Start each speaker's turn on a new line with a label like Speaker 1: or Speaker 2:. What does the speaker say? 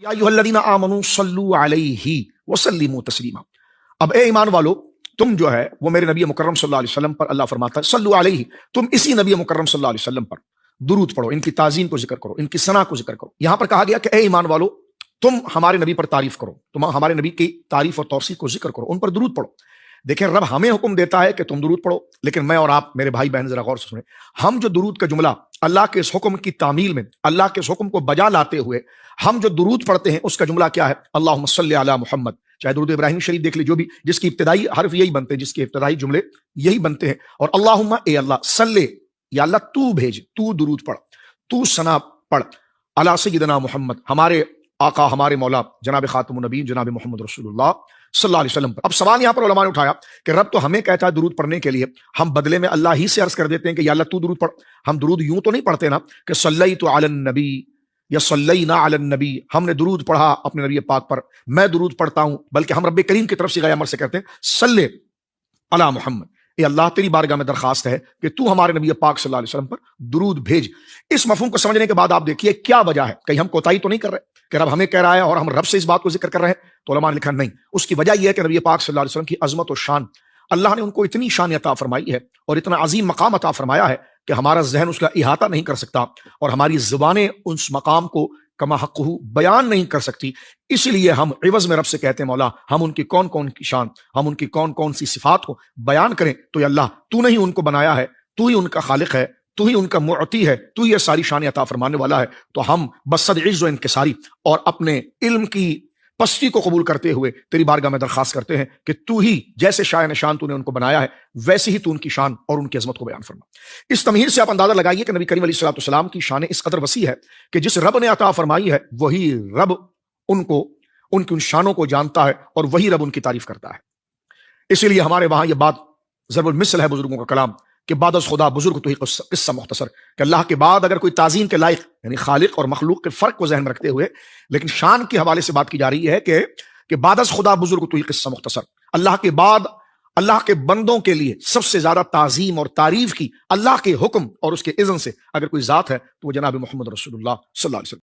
Speaker 1: یا ایھا الذین آمنوا صلوا علیہ وسلموا تسلیما. اب اے ایمان والو، تم جو ہے وہ میرے نبی مکرم صلی اللہ علیہ وسلم پر اللہ فرماتا ہے صلوا علیہ، تم اسی نبی مکرم صلی اللہ علیہ وسلم پر درود پڑھو، ان کی تعظیم کو ذکر کرو، ان کی ثنا کو ذکر کرو. یہاں پر کہا گیا کہ اے ایمان والو، تم ہمارے نبی پر تعریف کرو، تم ہمارے نبی کی تعریف اور توصیف کو ذکر کرو، ان پر درود پڑھو. دیکھیں رب ہمیں حکم دیتا ہے کہ تم درود پڑھو، لیکن میں اور آپ میرے بھائی بہن ذرا غور سے سنیں، ہم جو درود کا جملہ اللہ کے اس حکم کی تعمیل میں، اللہ کے اس حکم کو بجا لاتے ہوئے ہم جو درود پڑھتے ہیں اس کا جملہ کیا ہے؟ اللہم صلی علی محمد. چاہے درود ابراہیم شریف دیکھ لیں، جو بھی جس کی ابتدائی حرف یہی بنتے ہیں، جس کے ابتدائی جملے یہی بنتے ہیں. اور اللہم، اے اللہ، صلی، یا اللہ تو بھیج، تو درود پڑھ، تو ثنا پڑھ علی سیدنا محمد، ہمارے آقا، ہمارے مولا جناب خاتم النبیین جناب محمد رسول اللہ صلی اللہ علیہ وسلم پر. اب سوال یہاں پر علماء نے اٹھایا کہ رب تو ہمیں کہتا ہے درود پڑھنے کے لیے، ہم بدلے میں اللہ ہی سے عرض کر دیتے ہیں کہ یا اللہ تو درود پڑھ. ہم درود یوں تو نہیں پڑھتے نا کہ صلیت علی النبی یا صلینا علی النبی، ہم نے درود پڑھا اپنے نبی پاک پر، میں درود پڑھتا ہوں، بلکہ ہم رب کریم کی طرف سے امر سے کہتے ہیں صلی علی محمد. اے اللہ تیری بارگاہ میں درخواست ہے کہ تو ہمارے نبی پاک صلی اللہ علیہ وسلم پر درود بھیج. اس مفہوم کو سمجھنے کے بعد آپ دیکھیے کیا وجہ ہے، کہیں ہم کوتاہی تو نہیں کر رہے کہ رب ہمیں کہہ رہا ہے اور ہم رب سے اس بات کو ذکر کر رہے ہیں؟ تو علماء نے لکھا نہیں، اس کی وجہ یہ ہے کہ نبی پاک صلی اللہ علیہ وسلم کی عظمت و شان، اللہ نے ان کو اتنی شان عطا فرمائی ہے اور اتنا عظیم مقام عطا فرمایا ہے کہ ہمارا ذہن اس کا احاطہ نہیں کر سکتا اور ہماری زبانیں اس مقام کو کما حقہ بیان نہیں کر سکتی. اس لیے ہم عوض میں رب سے کہتے ہیں مولا ہم ان کی کون کون کی شان، ہم ان کی کون کون سی صفات کو بیان کریں. تو یا اللہ تو نے ہی ان کو بنایا ہے، تو ہی ان کا خالق ہے، تو ہی ان کا معطی ہے، تو یہ ساری شان عطا فرمانے والا ہے. تو ہم بصد عز و انکساری اور اپنے علم کی پستی کو قبول کرتے ہوئے تیری بارگاہ میں درخواست کرتے ہیں کہ تو ہی جیسے شائن شان تو نے ان کو بنایا ہے ویسے ہی تو ان کی شان اور ان کی عظمت کو بیان فرما. اس تمہید سے آپ اندازہ لگائیے کہ نبی کریم علیہ الصلوۃ والسلام کی شان اس قدر وسیع ہے کہ جس رب نے عطا فرمائی ہے وہی رب ان کو، ان کی ان شانوں کو جانتا ہے اور وہی رب ان کی تعریف کرتا ہے. اسی لیے ہمارے وہاں یہ بات ضرب المثل ہے بزرگوں کا کلام کہ بعد از خدا بزرگ تو ہی قصہ مختصر، کہ اللہ کے بعد اگر کوئی تعظیم کے لائق، یعنی خالق اور مخلوق کے فرق کو ذہن میں رکھتے ہوئے لیکن شان کے حوالے سے بات کی جا رہی ہے کہ بعد از خدا بزرگ تو ہی قصہ مختصر، اللہ کے بعد اللہ کے بندوں کے لیے سب سے زیادہ تعظیم اور تعریف کی اللہ کے حکم اور اس کے اذن سے اگر کوئی ذات ہے تو وہ جناب محمد رسول اللہ صلی اللہ علیہ وسلم.